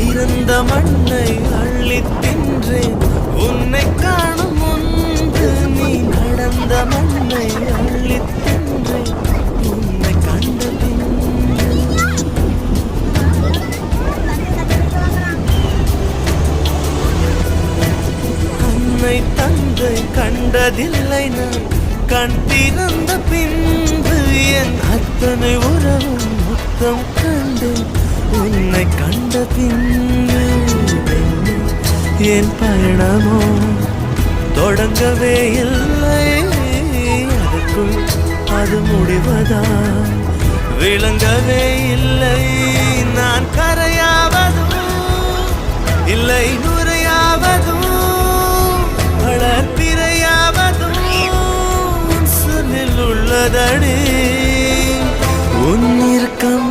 பிறந்த மண்ணை அள்ளி தின்றேன் உன்னை காணும் முன்பு. நீ நடந்த மண்ணை அள்ளி தின்றேன் உன்னை கண்ட பின்பு. அன்னை தந்தை கண்டதில்லை நான் கண் திறந்த பின்பு. என் அத்தனை உறவும் மொத்தம் கண்டேன் உன்னை கண்ட பின்பு. என் பயணமோ தொடங்கவே இல்லை, அதுக்குள் அது முடிவதா விளங்கவே இல்லை. நான் கரையாவதும் இல்லை நுரையாவதும் வளர்ப்பிறையாவதும் சொல்லில் உள்ளதடி. உன் இறுக்கம்